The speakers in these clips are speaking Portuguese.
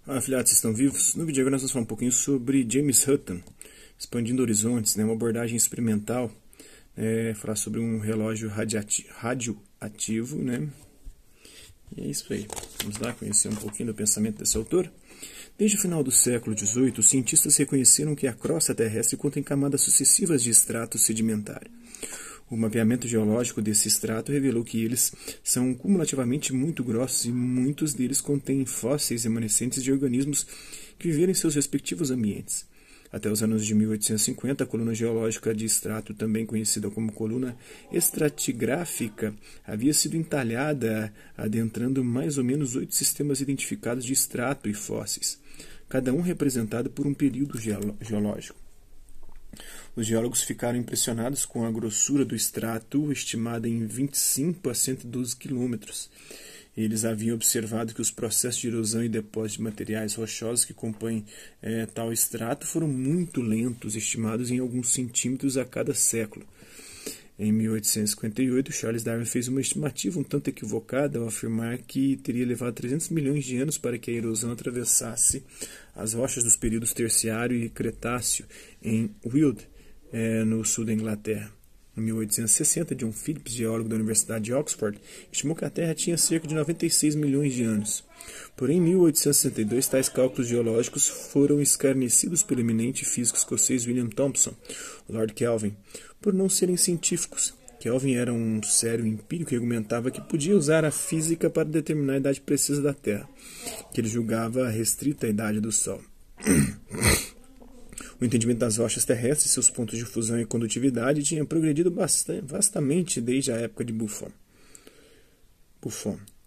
Olá, afiliados, estão vivos? No vídeo agora nós vamos falar um pouquinho sobre James Hutton, expandindo horizontes, uma abordagem experimental, falar sobre um relógio radioativo, E é isso aí. Vamos lá conhecer um pouquinho do pensamento desse autor. Desde o final do século XVIII, os cientistas reconheceram que a crosta terrestre contém camadas sucessivas de estrato sedimentário. O mapeamento geológico desse extrato revelou que eles são cumulativamente muito grossos e muitos deles contêm fósseis remanescentes de organismos que viveram em seus respectivos ambientes. Até os anos de 1850, a coluna geológica de extrato, também conhecida como coluna estratigráfica, havia sido entalhada, adentrando mais ou menos 8 sistemas identificados de extrato e fósseis, cada um representado por um período geológico. Os geólogos ficaram impressionados com a grossura do extrato, estimada em 25 a 112 quilômetros. Eles haviam observado que os processos de erosão e depósito de materiais rochosos que compõem tal extrato foram muito lentos, estimados em alguns centímetros a cada século. Em 1858, Charles Darwin fez uma estimativa um tanto equivocada ao afirmar que teria levado 300 milhões de anos para que a erosão atravessasse as rochas dos períodos terciário e cretáceo em Weald, no sul da Inglaterra. Em 1860, John Phillips, geólogo da Universidade de Oxford, estimou que a Terra tinha cerca de 96 milhões de anos. Porém, em 1862, tais cálculos geológicos foram escarnecidos pelo eminente físico escocês William Thomson, Lord Kelvin, por não serem científicos. Kelvin era um sério empírico e argumentava que podia usar a física para determinar a idade precisa da Terra, que ele julgava restrita à idade do Sol. O entendimento das rochas terrestres, seus pontos de fusão e condutividade tinha progredido vastamente desde a época de Buffon.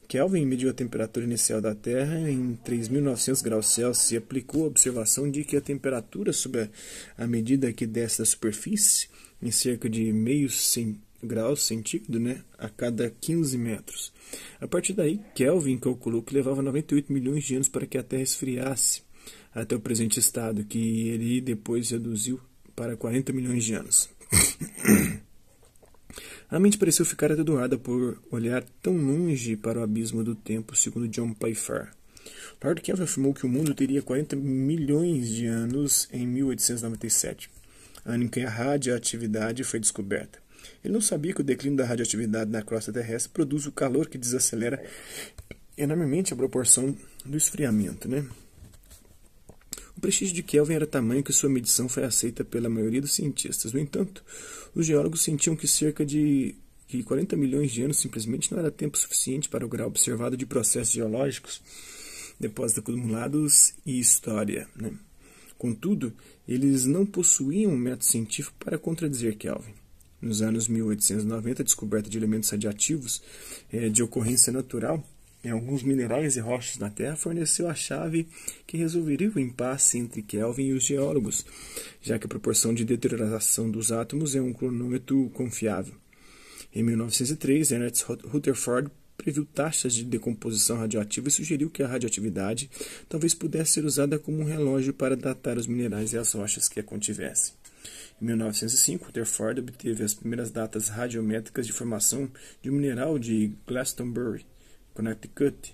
Kelvin mediu a temperatura inicial da Terra em 3.900 graus Celsius e aplicou a observação de que a temperatura sob a medida que desce da superfície, em cerca de meio graus centígrado, a cada 15 metros. A partir daí, Kelvin calculou que levava 98 milhões de anos para que a Terra esfriasse até o presente estado, que ele depois reduziu para 40 milhões de anos. A mente pareceu ficar atordoada por olhar tão longe para o abismo do tempo, segundo John Playfair. Lord Kelvin afirmou que o mundo teria 40 milhões de anos em 1897, ano em que a radioatividade foi descoberta. Ele não sabia que o declínio da radioatividade na crosta terrestre produz o calor que desacelera enormemente a proporção do esfriamento, O prestígio de Kelvin era tamanho que sua medição foi aceita pela maioria dos cientistas. No entanto, os geólogos sentiam que cerca de 40 milhões de anos simplesmente não era tempo suficiente para o grau observado de processos geológicos, depósitos acumulados e história. Contudo, eles não possuíam um método científico para contradizer Kelvin. Nos anos 1890, a descoberta de elementos radioativos de ocorrência natural em alguns minerais e rochas na Terra forneceu a chave que resolveria o impasse entre Kelvin e os geólogos, já que a proporção de deterioração dos átomos é um cronômetro confiável. Em 1903, Ernest Rutherford previu taxas de decomposição radioativa e sugeriu que a radioatividade talvez pudesse ser usada como um relógio para datar os minerais e as rochas que a contivessem. Em 1905, Rutherford obteve as primeiras datas radiométricas de formação de um mineral de Glastonbury, Connecticut,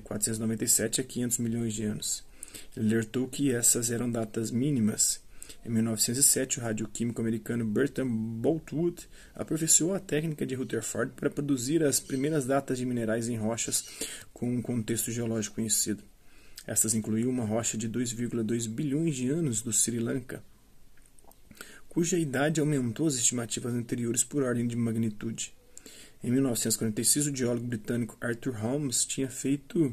497 a 500 milhões de anos. Ele alertou que essas eram datas mínimas. Em 1907, o radioquímico americano Bertram Boltwood aperfeiçoou a técnica de Rutherford para produzir as primeiras datas de minerais em rochas com um contexto geológico conhecido. Estas incluíam uma rocha de 2,2 bilhões de anos do Sri Lanka, cuja idade aumentou as estimativas anteriores por ordem de magnitude. Em 1946, o geólogo britânico Arthur Holmes tinha feito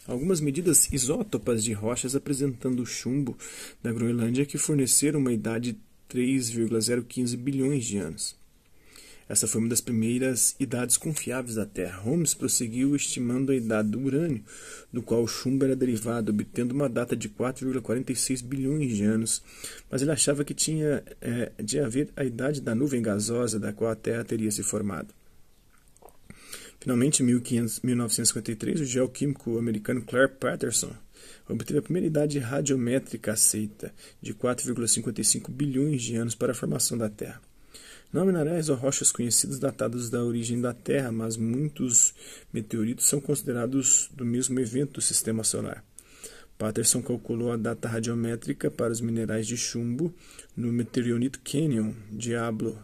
algumas medidas isótopas de rochas apresentando o chumbo da Groenlândia que forneceram uma idade de 3,015 bilhões de anos. Essa foi uma das primeiras idades confiáveis da Terra. Holmes prosseguiu estimando a idade do urânio, do qual o chumbo era derivado, obtendo uma data de 4,46 bilhões de anos, mas ele achava que tinha de haver a idade da nuvem gasosa da qual a Terra teria se formado. Finalmente, em 1953, o geoquímico americano Clair Patterson obteve a primeira idade radiométrica aceita, de 4,55 bilhões de anos para a formação da Terra. Não há minerais ou rochas conhecidos datados da origem da Terra, mas muitos meteoritos são considerados do mesmo evento do Sistema Solar. Patterson calculou a data radiométrica para os minerais de chumbo no Meteorite Canyon Diablo,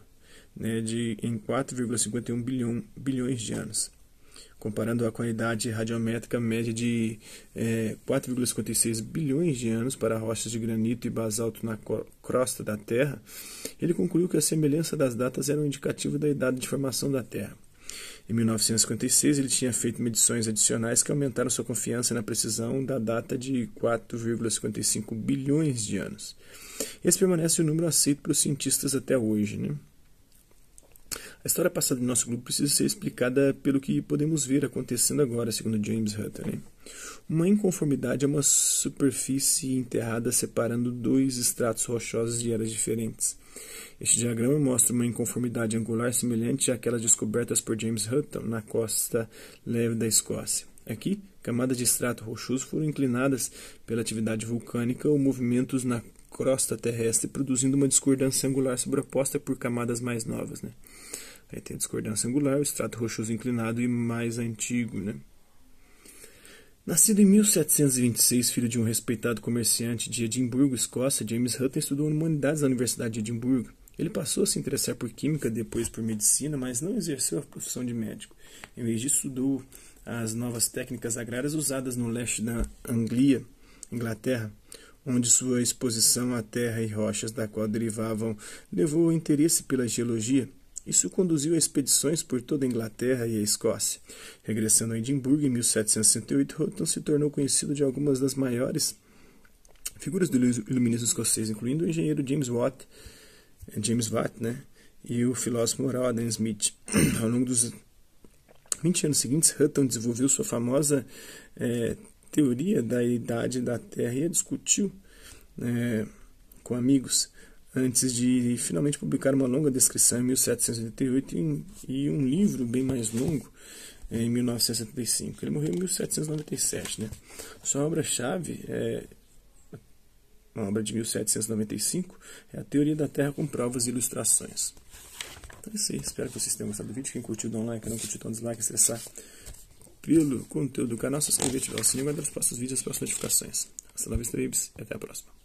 né, em 4,51 bilhões de anos, comparando-a com a idade radiométrica média de 4,56 bilhões de anos para rochas de granito e basalto na crosta da Terra. Ele concluiu que a semelhança das datas era um indicativo da idade de formação da Terra. Em 1956, ele tinha feito medições adicionais que aumentaram sua confiança na precisão da data de 4,55 bilhões de anos. Esse permanece o número aceito pelos cientistas até hoje, né? A história passada do nosso grupo precisa ser explicada pelo que podemos ver acontecendo agora, segundo James Hutton, né? Uma inconformidade é uma superfície enterrada separando dois estratos rochosos de eras diferentes. Este diagrama mostra uma inconformidade angular semelhante àquelas descobertas por James Hutton na costa leve da Escócia. Aqui, camadas de extrato rochoso foram inclinadas pela atividade vulcânica ou movimentos na crosta terrestre, produzindo uma discordância angular sobreposta por camadas mais novas, né? Aí tem a discordância angular, o extrato rochoso inclinado e mais antigo, né? Nascido em 1726, filho de um respeitado comerciante de Edimburgo, Escócia, James Hutton estudou humanidades na Universidade de Edimburgo. Ele passou a se interessar por química, depois por medicina, mas não exerceu a profissão de médico. Em vez disso, estudou as novas técnicas agrárias usadas no leste da Anglia, Inglaterra, onde sua exposição à terra e rochas da qual derivavam levou ao interesse pela geologia. Isso conduziu a expedições por toda a Inglaterra e a Escócia. Regressando a Edimburgo em 1768, Hutton se tornou conhecido de algumas das maiores figuras do iluminismo escocês, incluindo o engenheiro James Watt, né, e o filósofo moral Adam Smith. Ao longo dos 20 anos seguintes, Hutton desenvolveu sua famosa teoria da idade da Terra e a discutiu com amigos, antes de finalmente publicar uma longa descrição em 1788 e um livro bem mais longo em 1975. Ele morreu em 1797. Né? Sua obra-chave, uma obra de 1795, é a Teoria da Terra com provas e ilustrações. Então é isso aí. Espero que vocês tenham gostado do vídeo. Quem curtiu, dá um like. Quem não curtiu, dá um dislike. Estressar pelo conteúdo do canal, se inscrever, ativar o sininho e aguardar os próximos vídeos e as próximas notificações. Hasta la vista, babies, e até a próxima.